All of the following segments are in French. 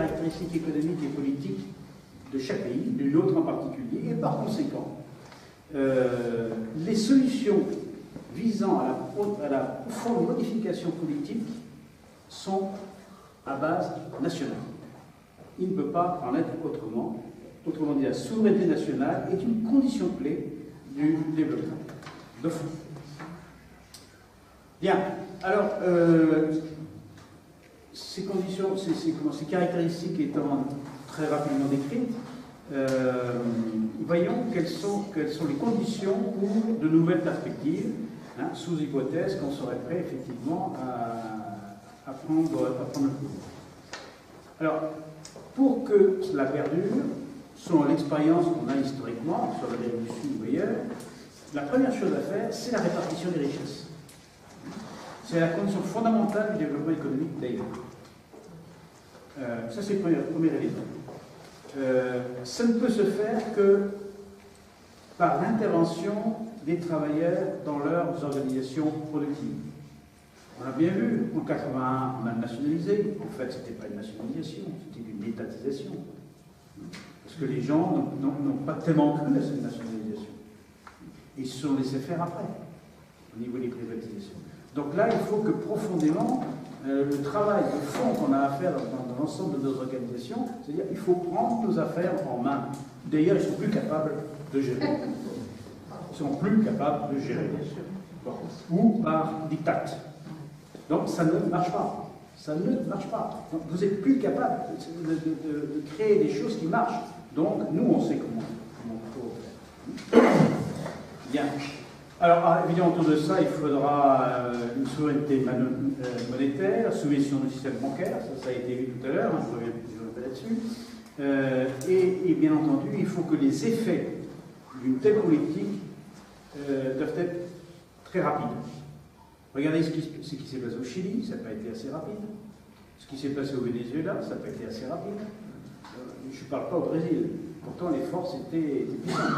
caractéristiques économiques et politiques de chaque pays, de l'autre en particulier, et par conséquent, les solutions visant à la profonde modification politique sont à base nationale. Il ne peut pas en être autrement. Autrement dit, la souveraineté nationale est une condition clé du développement de fond. Bien, alors, ces conditions, ces caractéristiques étant très rapidement décrites, voyons quelles sont les conditions pour de nouvelles perspectives, hein, sous hypothèse qu'on serait prêt effectivement à prendre le coup. Alors, pour que cela perdure, selon l'expérience qu'on a historiquement, sur l'Amérique du Sud ou ailleurs, la première chose à faire, c'est la répartition des richesses. C'est la condition fondamentale du développement économique d'ailleurs. Ça, c'est le premier élément. Ça ne peut se faire que par l'intervention des travailleurs dans leurs organisations productives. On a bien vu, en 1981, on a nationalisé. En fait, ce n'était pas une nationalisation, c'était une étatisation. Parce que les gens n'ont pas tellement cru à cette nationalisation. Ils se sont laissés faire après, au niveau des privatisations. Donc là, il faut que profondément, le travail de fond qu'on a à faire dans l'ensemble de nos organisations, c'est-à-dire qu'il faut prendre nos affaires en main. D'ailleurs, ils sont plus capables de gérer. Ils sont plus capables de gérer, bien sûr. Bon. Ou par diktat. Donc ça ne marche pas. Ça ne marche pas. Donc, vous n'êtes plus capable de créer des choses qui marchent. Donc nous, on sait comment il faut faire. Bien. Alors, évidemment, autour de ça, il faudra une souveraineté monétaire, soumission du système bancaire, ça a été vu tout à l'heure, hein, je reviens pas là-dessus. Et bien entendu, il faut que les effets d'une telle politique doivent être très rapides. Regardez ce qui s'est passé au Chili, ça n'a pas été assez rapide. Ce qui s'est passé au Venezuela, ça n'a pas été assez rapide. Je ne parle pas au Brésil. Pourtant, les forces étaient puissantes.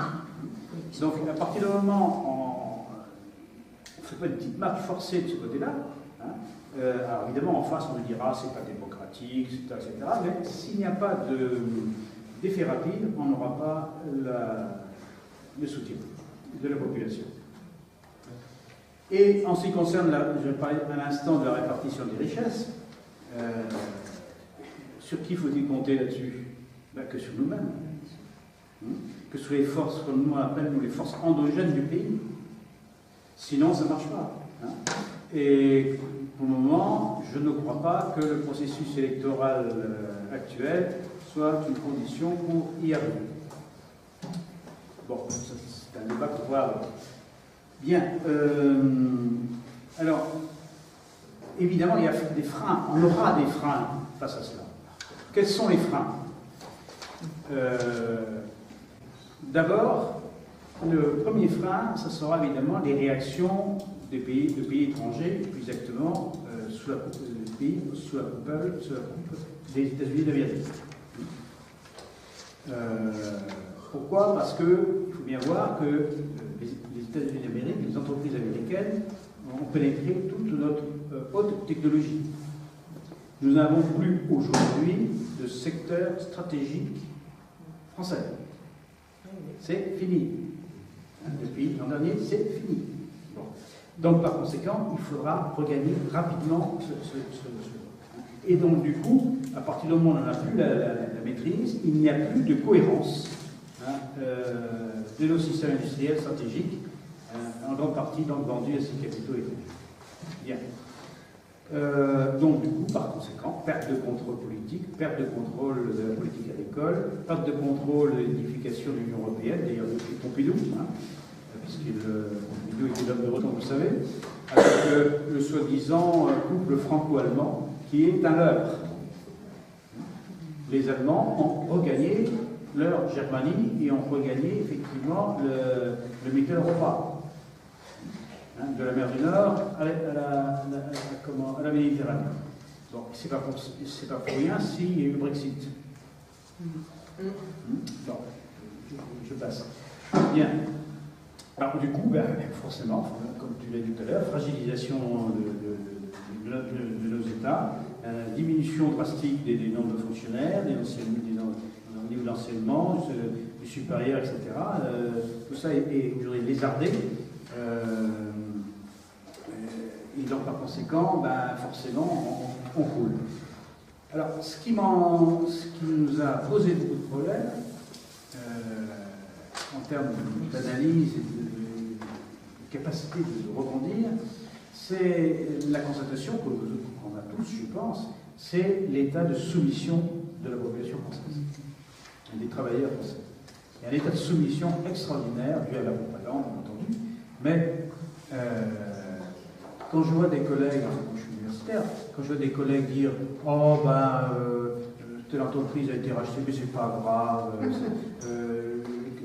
Donc, à partir du moment on ne fait pas une petite marche forcée de ce côté-là, hein, alors évidemment, en face, on nous dira c'est pas démocratique, etc. Mais s'il n'y a pas d'effet rapide, on n'aura pas le soutien de la population. Et en ce qui concerne, je parlais à l'instant de la répartition des richesses, sur qui faut-il compter là-dessus? Ben, que sur nous-mêmes. Que sur les forces, comme nous on appelle, les forces endogènes du pays. Sinon, ça ne marche pas. Hein. Et pour le moment, je ne crois pas que le processus électoral actuel soit une condition pour y arriver. Bon, c'est un débat qu'on pourra avoir. Bien. Alors, évidemment, il y a des freins. On aura des freins face à cela. Quels sont les freins? D'abord, le premier frein, ce sera évidemment les réactions de pays étrangers, plus exactement sous la coupe des États-Unis d'Amérique. Pourquoi? Parce qu'il faut bien voir que les États-Unis d'Amérique, les entreprises américaines, ont pénétré toute notre haute technologie. Nous n'avons plus aujourd'hui de secteur stratégique français. C'est fini. Depuis l'an dernier, c'est fini. Bon. Donc, par conséquent, il faudra regagner rapidement ce. Et donc, du coup, à partir du moment où on n'a plus la maîtrise, il n'y a plus de cohérence de nos systèmes industriels stratégiques, en grande partie donc vendus à ces capitaux étrangers. Bien. Donc, du coup, par conséquent, perte de contrôle politique, perte de contrôle de la politique agricole, perte de contrôle de l'édification de l'Union européenne, d'ailleurs depuis Pompidou, hein, puisque Pompidou était l'homme de renom, vous le savez, avec le soi-disant couple franco-allemand qui est un leurre. Les Allemands ont regagné leur Germanie et ont regagné effectivement le Mitteleuropa. De la mer du Nord à la Méditerranée. Donc, c'est pas pour rien s'il y a eu le Brexit. Bon, je passe. Bien. Alors, du coup, ben, forcément, comme tu l'as dit tout à l'heure, fragilisation de nos États, hein, diminution drastique des nombres de fonctionnaires, au niveau de l'enseignement, du supérieur, etc. Tout ça est aujourd'hui lézardé. Et donc, par conséquent, forcément, on coule. Alors, ce qui nous a posé beaucoup de problèmes, en termes d'analyse et de capacité de rebondir, c'est la constatation qu'on a tous, je pense, c'est l'état de soumission de la population française, des travailleurs français. Il y a un état de soumission extraordinaire, dû à la propagande, bien entendu, mais quand je vois des collègues, je suis universitaire, quand je vois des collègues dire « Oh, telle entreprise a été rachetée, mais c'est pas grave,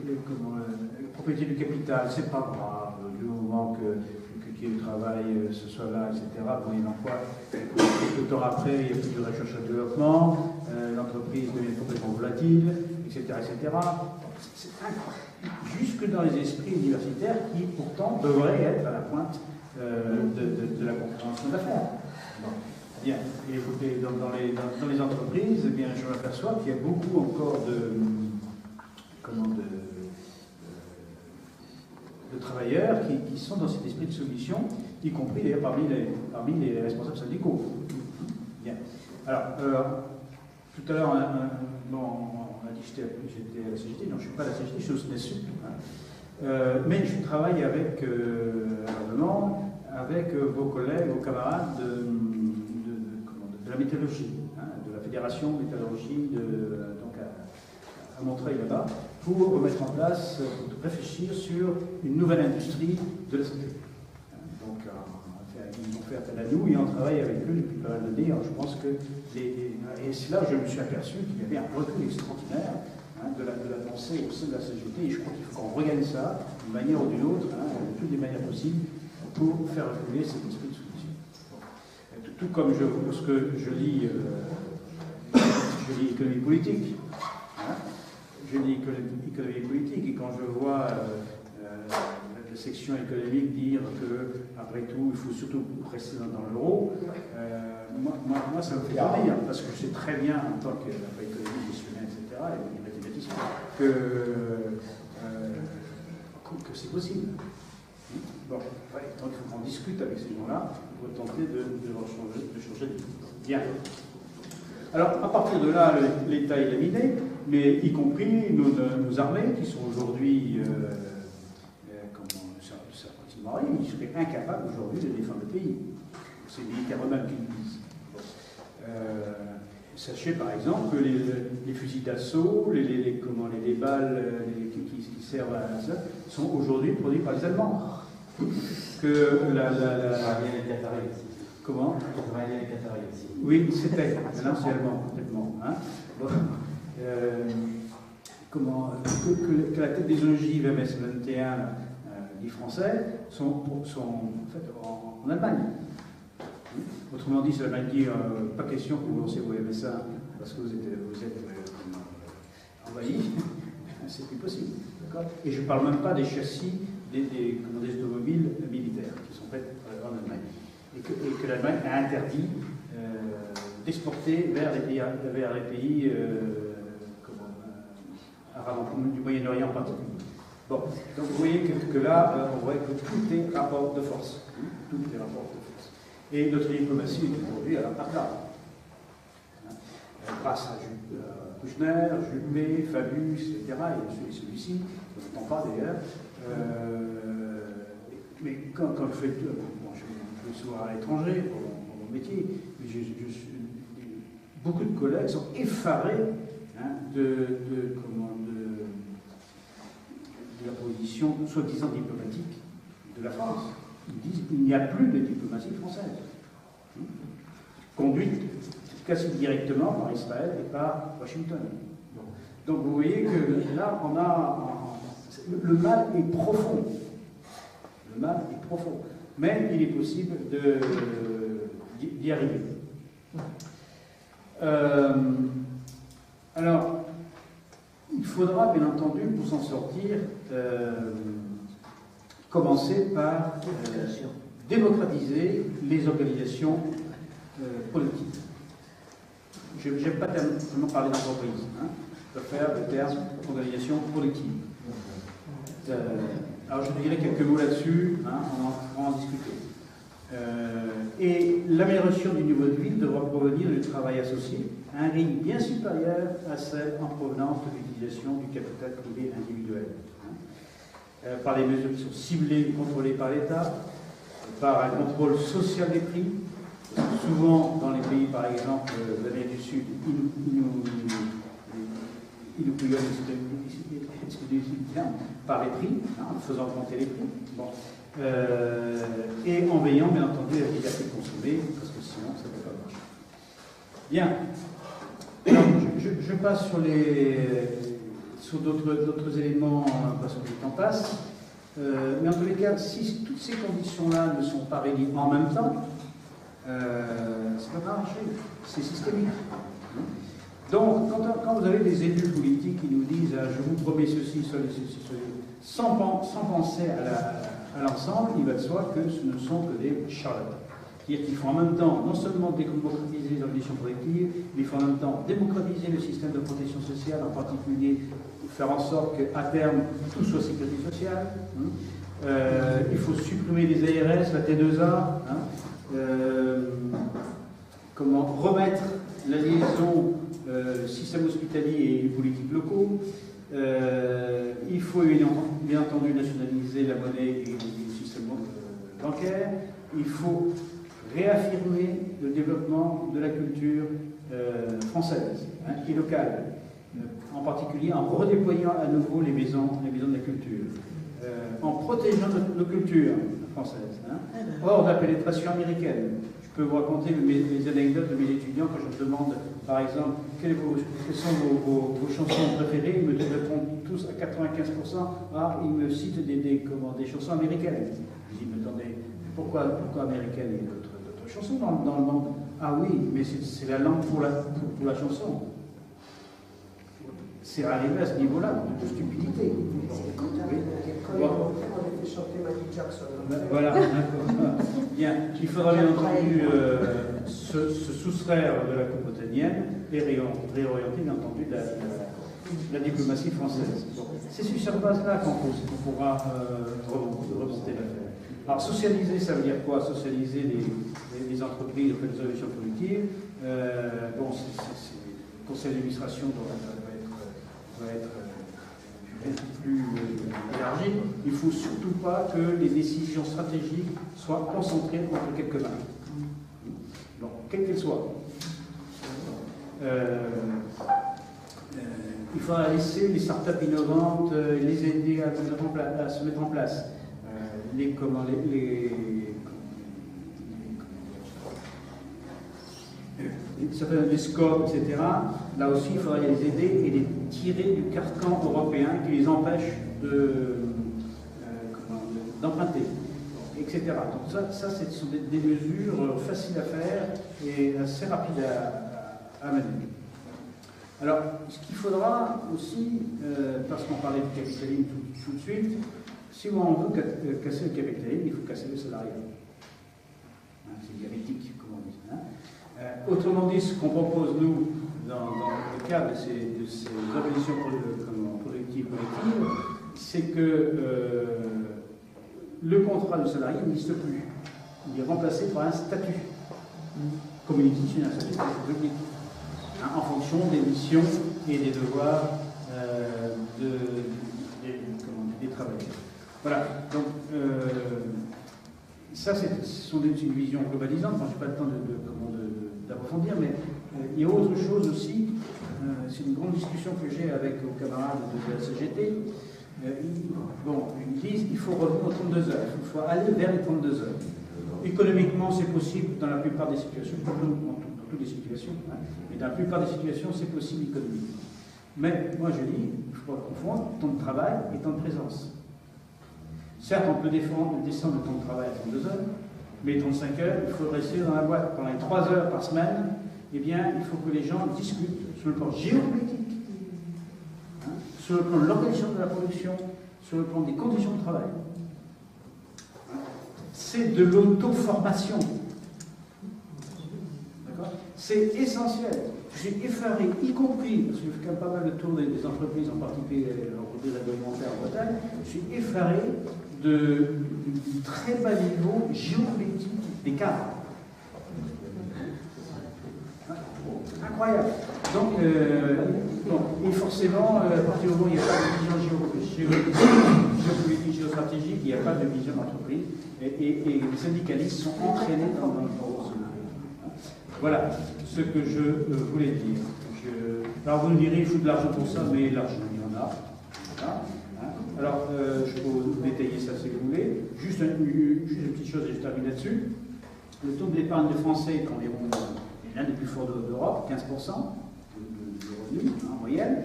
la propriété du capital, c'est pas grave, du moment qu'il y ait du travail, ce soit là, etc. Bon, il en quoi, quelques temps après, il n'y a plus de recherche et développement, l'entreprise devient complètement volatile, etc. etc. C'est incroyable. Jusque dans les esprits universitaires qui, pourtant, devraient être à la pointe de la compréhension d'affaires. Bon. Bien. Et dans les entreprises, eh bien, je m'aperçois qu'il y a beaucoup encore de travailleurs qui sont dans cet esprit de soumission, y compris d'ailleurs parmi les responsables syndicaux. Bien. Alors, tout à l'heure, on a dit que j'étais à la CGT. Non, je ne suis pas à la CGT, je suis au SNESU. Mais je travaille avec vos collègues, vos camarades de la métallurgie, de la Fédération de métallurgie donc à Montreuil là-bas, pour mettre en place, pour réfléchir sur une nouvelle industrie de la santé. Donc, ils ont fait appel à nous et on travaille avec eux depuis pas mal d'années. Je pense que, et c'est là que je me suis aperçu qu'il y avait un recul extraordinaire de la pensée au sein de la CGT, et je crois qu'il faut qu'on regagne ça d'une manière ou d'une autre, de toutes les manières possibles, pour faire reculer cet esprit de solution. Tout comme lorsque je lis économie politique, je lis économie politique, et quand je vois la section économique dire que, après tout, il faut surtout rester dans l'euro, moi, ça me fait rire, parce que je sais très bien, en tant qu'économiste, gestionnaire, etc., et mathématicien, que c'est possible. Bon, donc il faut qu'on discute avec ces gens-là pour tenter de changer de vie. Bien. Alors, à partir de là, l'État est laminé, mais y compris nos armées, qui sont aujourd'hui, certains marines, ils seraient incapables aujourd'hui de défendre le pays. C'est les militaires eux-mêmes qui le disent. Sachez par exemple que les fusils d'assaut, les balles qui servent à ça, sont aujourd'hui produits par les Allemands. Que Comment Oui, c'était. Maintenant, c'est allemand, complètement. Que la tête des ogives MS-21, dit français, sont en fait en Allemagne. Autrement dit, ça veut dire pas question que vous lancez vos MSA parce que vous êtes envahis. C'est plus possible. Et je ne parle même pas des châssis des automobiles militaires qui sont faites en Allemagne. Et que l'Allemagne a interdit d'exporter vers les pays arabes, du Moyen-Orient en particulier. Bon, donc vous voyez que là, on voit que tout est rapport de force. Tout est rapport de force. Et notre diplomatie est aujourd'hui à la part là. Grâce à Kouchner, Juppé, Fabius, etc. Et celui-ci, on n'entend pas d'ailleurs. Mais quand je fais je suis souvent à l'étranger pour mon métier, mais beaucoup de collègues sont effarés de la position soi-disant diplomatique de la France. Ils disent qu'il n'y a plus de diplomatie française, conduite quasi directement par Israël et par Washington. Bon. Donc vous voyez que là, le mal est profond. Le mal est profond. Mais il est possible d'y arriver. Alors, il faudra, bien entendu, pour s'en sortir, commencer par démocratiser les organisations politiques. je n'aime pas tellement parler d'entreprise. Hein. Je préfère le terme organisation collective. Alors je dirais quelques mots là-dessus, hein, on va en discuter. Et l'amélioration du niveau de vie devra provenir du travail associé à un rythme bien supérieur à celle en provenance de l'utilisation du capital privé individuel. Hein. Par les mesures qui sont ciblées et contrôlées par l'État, par un contrôle social des prix. Souvent, dans les pays, par exemple, d'Amérique du Sud, ils nous couillonnent par les prix, hein, en faisant augmenter les prix. Bon. Et en veillant, bien entendu, la liberté de consommer, parce que sinon, ça ne peut pas marcher. Bien. Alors, je passe sur d'autres éléments, parce que le temps passe. Mais en tous les cas, si toutes ces conditions-là ne sont pas réunies en même temps, ça ne peut pas marcher. C'est systémique. Donc, quand vous avez des élus politiques qui nous disent je vous promets ceci, ceci, sans penser à l'ensemble, il va de soi que ce ne sont que des charlatans. C'est-à-dire qu'il faut en même temps non seulement démocratiser les organisations collectives, mais il faut en même temps démocratiser le système de protection sociale, en particulier faire en sorte qu'à terme tout soit sécurité sociale. Il faut supprimer les ARS, la T2A, comment remettre la liaison système hospitalier et les politiques locaux. Il faut bien entendu nationaliser la monnaie et le système bancaire. Il faut réaffirmer le développement de la culture française et locale, en particulier en redéployant à nouveau les maisons de la culture, en protégeant nos cultures françaises, hors de la pénétration américaine. Je peux vous raconter les anecdotes de mes étudiants quand je leur demande, par exemple, quelles sont vos chansons préférées. Ils me répondent tous à 95%. Ah, ils me citent des chansons américaines. Je dis, mais attendez, pourquoi américaine et d'autres chansons dans le monde? Ah oui, mais c'est la langue pour la chanson. C'est arrivé à ce niveau-là, de stupidité. Voilà, bien. Il faudra bien entendu se soustraire de la coupe otanienne et réorienter bien entendu la diplomatie française. Bon. C'est sur cette base-là qu'on pourra remonter l'affaire. Alors socialiser, ça veut dire quoi? Socialiser les entreprises auprès des organisations collectives. Bon, le conseil d'administration doit être plus élargi. Il ne faut surtout pas que les décisions stratégiques soient concentrées entre quelques mains. Donc, quelles qu'elles soient. Il faudra laisser les startups innovantes, les aider à se mettre en place. Les scopes, etc. Là aussi, il faudrait les aider et les tirer du carcan européen qui les empêche d'emprunter, etc. Donc ça ce sont des mesures faciles à faire et assez rapides à mener. Alors, ce qu'il faudra aussi, parce qu'on parlait du capitalisme tout de suite, si on veut casser le capitalisme, il faut casser le salariat. C'est dialectique, comme on dit. Autrement dit, ce qu'on propose, nous, dans le cadre de ces organisations collectives, c'est que le contrat de salarié n'existe plus. Il est remplacé par un statut, comme il existe un statut public, en fonction des missions et des devoirs des travailleurs. Voilà. Donc, ça, ce sont une vision globalisante. Je n'ai pas le temps d'approfondir, mais il y a autre chose aussi. C'est une grande discussion que j'ai avec nos camarades de la CGT. Ils disent qu'il faut revenir aux 32 heures. Il faut aller vers les 32 heures. Économiquement, c'est possible dans la plupart des situations, dans toutes les situations, mais dans la plupart des situations, c'est possible économiquement. Mais moi, je dis, il ne faut pas confondre temps de travail et temps de présence. Certes, on peut descendre le temps de travail à 32 heures, mais 35 heures, il faut rester dans la boîte. Pendant les 3 heures par semaine, eh bien, il faut que les gens discutent sur le plan géopolitique, sur le plan de l'organisation de la production, sur le plan des conditions de travail. C'est de l'auto-formation. C'est essentiel. Je suis effaré, y compris, parce que je fais quand même pas mal de tours des entreprises, en particulier l'entreprise agroalimentaire en Bretagne, je suis effaré du très bas niveau géopolitique des cadres. Incroyable. Donc, et forcément, à partir du moment où il n'y a pas de vision géopolitique, géostratégique, il n'y a pas de vision d'entreprise, et les syndicalistes sont entraînés dans ce. Voilà ce que je voulais dire. Alors vous me direz, il faut de l'argent pour ça, mais l'argent, il y en a. Voilà. Alors, je peux vous détailler ça si vous voulez. Juste une petite chose et je termine là-dessus. Le taux de l'épargne des Français est environ l'un des plus forts d'Europe, 15% de revenus en moyenne.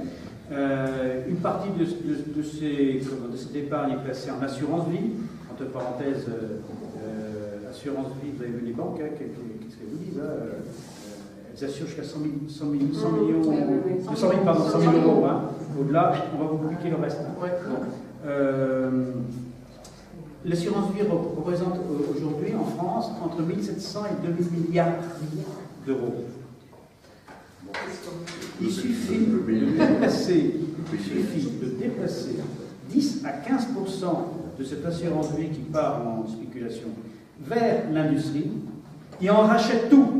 Une partie de cette épargne est placée en assurance vie. Entre parenthèses, assurance vie, vous avez vu les banques, hein, qu'est-ce qu'elles vous disent elles assurent jusqu'à 100 millions, 100 000 euros. Hein. Au-delà, on va vous compliquer le reste. L'assurance vie représente aujourd'hui en France entre 1 700 et 2 000 milliards d'euros. Il suffit de déplacer 10 à 15% de cette assurance vie qui part en spéculation vers l'industrie et on rachète tout.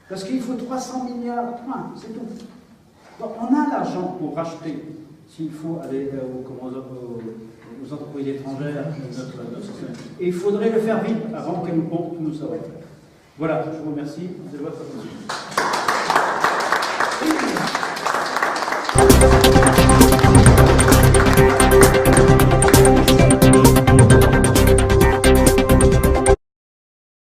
Parce qu'il faut 300 milliards, c'est tout. Donc on a l'argent pour racheter, s'il faut aller aux entreprises étrangères, et il faudrait le faire vite avant qu'elles nous sauvent. Voilà, je vous remercie de votre attention.